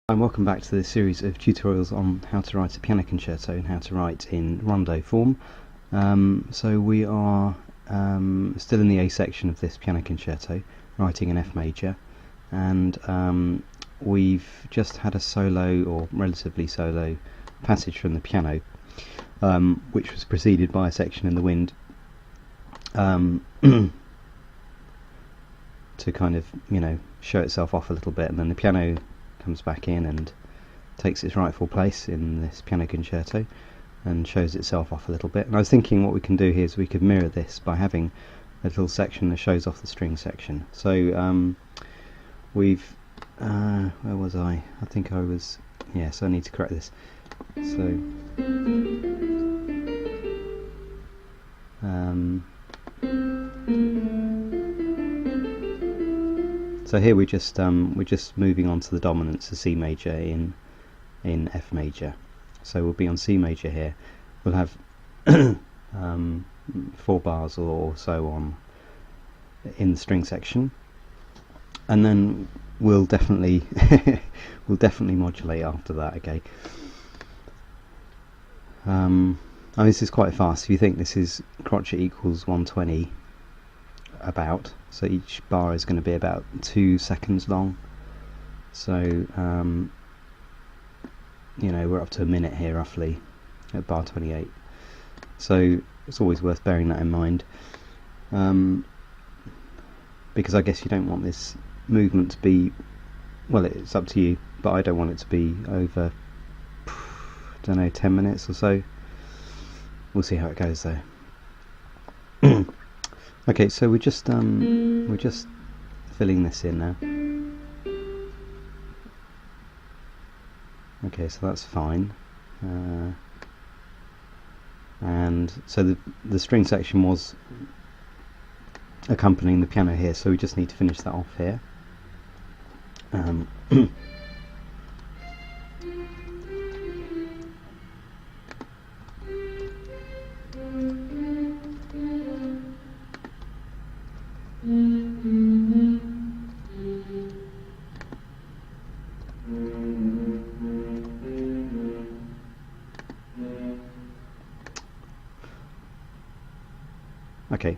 And welcome back to this series of tutorials on how to write a piano concerto and how to write in rondo form. So we are still in the A section of this piano concerto, writing in F major, and we've just had a solo, or relatively solo, passage from the piano, which was preceded by a section in the wind, to kind of, show itself off a little bit, and then the piano comes back in and takes its rightful place in this piano concerto and shows itself off a little bit. And I was thinking what we can do here is we could mirror this by having a little section that shows off the string section. So we've where was I think I was, yes, I need to correct this. So here we're just moving on to the dominance of C major in F major. So we'll be on C major here. We'll have 4 bars or so on in the string section, and then we'll definitely modulate after that. Okay. This is quite fast. If you think this is crotchet equals 120. About, so each bar is going to be about 2 seconds long, so we're up to a minute here roughly at bar 28, so it's always worth bearing that in mind, because I guess you don't want this movement to be, well, it's up to you, but I don't want it to be over, I don't know, 10 minutes or so. We'll see how it goes though. Okay, so we're just filling this in now. Okay, so that's fine. And so the string section was accompanying the piano here, so we just need to finish that off here. Okay,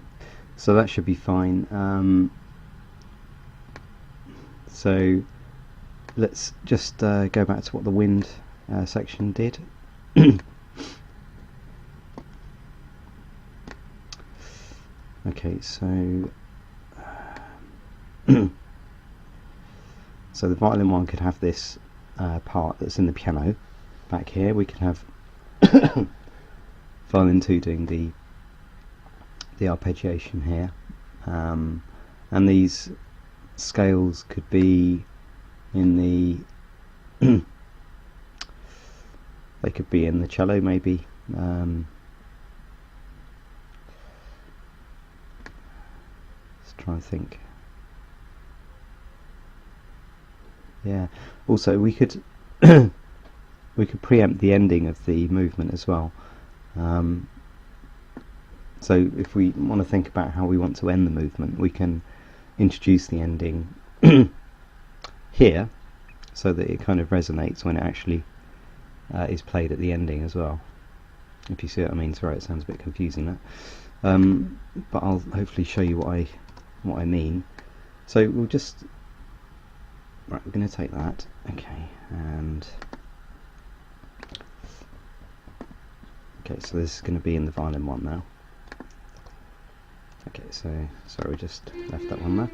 so that should be fine. So let's just go back to what the wind section did. Okay, so so the violin one could have this part that's in the piano back here. We could have violin 2 doing the arpeggiation here, and these scales could be in the they could be in the cello maybe. Let's try and think. Yeah, also we could we could preempt the ending of the movement as well. So if we want to think about how we want to end the movement, we can introduce the ending here, so that it kind of resonates when it actually is played at the ending as well. If you see what I mean. Sorry, it sounds a bit confusing that, but I'll hopefully show you what I mean. So we'll just, right, we're going to take that, okay, and okay, so this is going to be in the violin one now. Okay, so sorry, we just left that one there.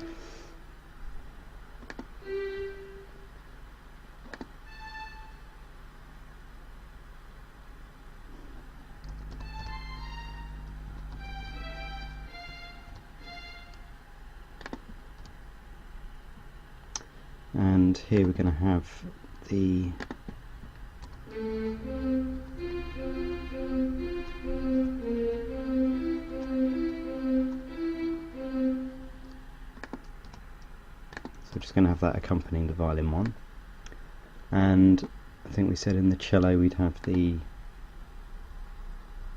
And here we're going to have the so we're just going to have that accompanying the violin one, and I think we said in the cello we'd have the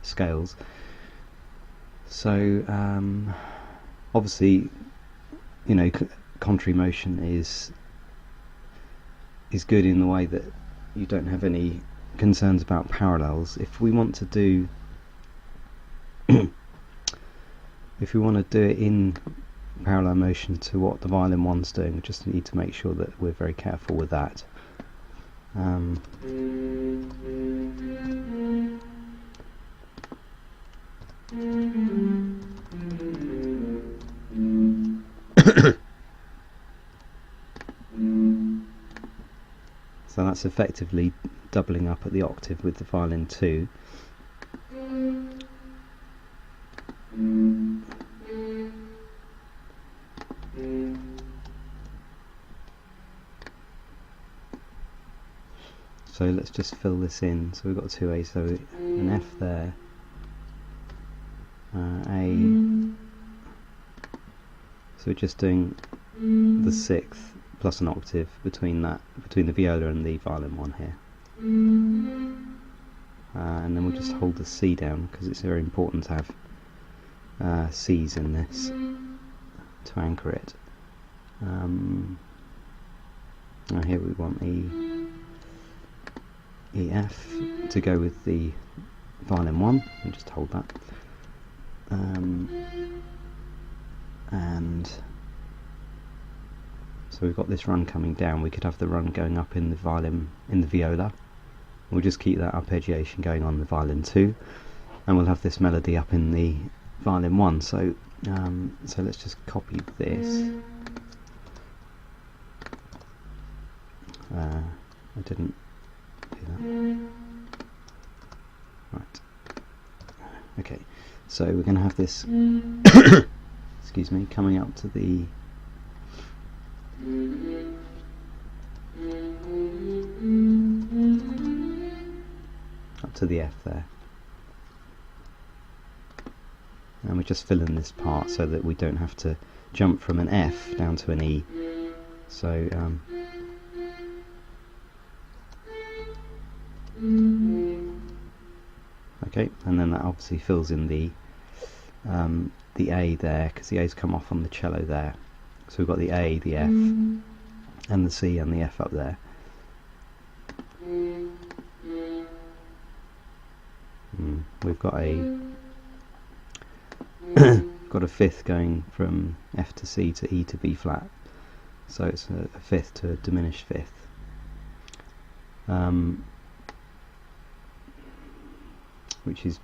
scales. So obviously, contrary motion is is good in the way that you don't have any concerns about parallels. If we want to do if we want to do it in parallel motion to what the violin 1's doing, we just need to make sure that we're very careful with that. So that's effectively doubling up at the octave with the violin 2. So let's just fill this in. So we've got 2 A's, so an F there, A. So we're just doing the 6th plus an octave between the viola and the violin 1 here. And then we'll just hold the C down, because it's very important to have C's in this to anchor it. Now here we want E, F to go with the violin 1, and just hold that. And so we've got this run coming down. We could have the run going up in the viola. We'll just keep that arpeggiation going on the violin 2, and we'll have this melody up in the violin 1. So so let's just copy this. I didn't do that. Right. Okay. So we're going to have this excuse me, coming up to the F there, and we're just filling this part so that we don't have to jump from an F down to an E. So okay, and then that obviously fills in the A there, because the A's come off on the cello there. So we've got the A, the F, and the C and the F up there. We've got got a 5th going from F to C to E to B flat, so it's a 5th to a diminished 5th. Which is,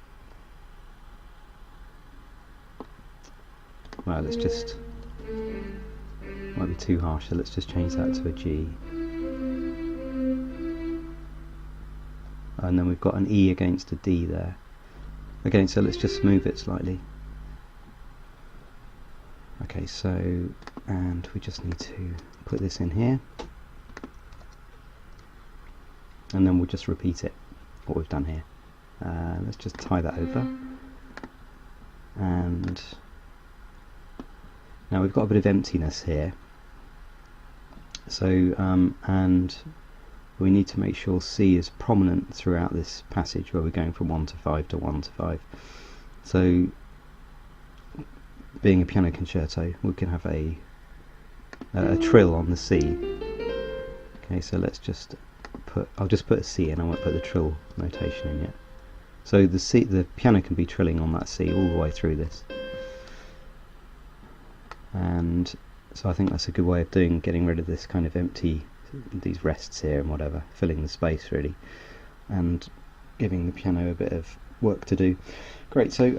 well, let's just, might be too harsh, so let's just change that to a G. And then we've got an E against a D there. Again, so let's just move it slightly. Okay, so, and we just need to put this in here, and then we'll just repeat it, what we've done here. Let's just tie that over, and now we've got a bit of emptiness here, so and we need to make sure C is prominent throughout this passage where we're going from 1 to 5 to 1 to 5. So being a piano concerto, we can have a trill on the C. Okay, so let's just I'll just put a C in, I won't put the trill notation in yet. So the piano can be trilling on that C all the way through this, and so I think that's a good way of getting rid of this kind of empty, these rests here and whatever, filling the space really, and giving the piano a bit of work to do. Great, so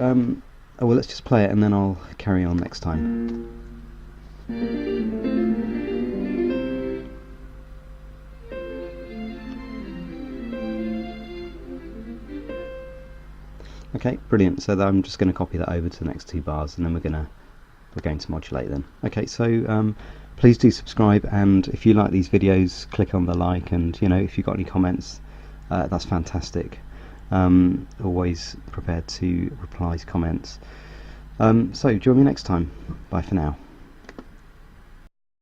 well, let's just play it and then I'll carry on next time. Okay, brilliant. So I'm just going to copy that over to the next 2 bars, and then we're going to modulate then. Okay, so please do subscribe, and if you like these videos, click on the like, and if you've got any comments, that's fantastic. Always prepared to reply to comments. So join me next time. Bye for now.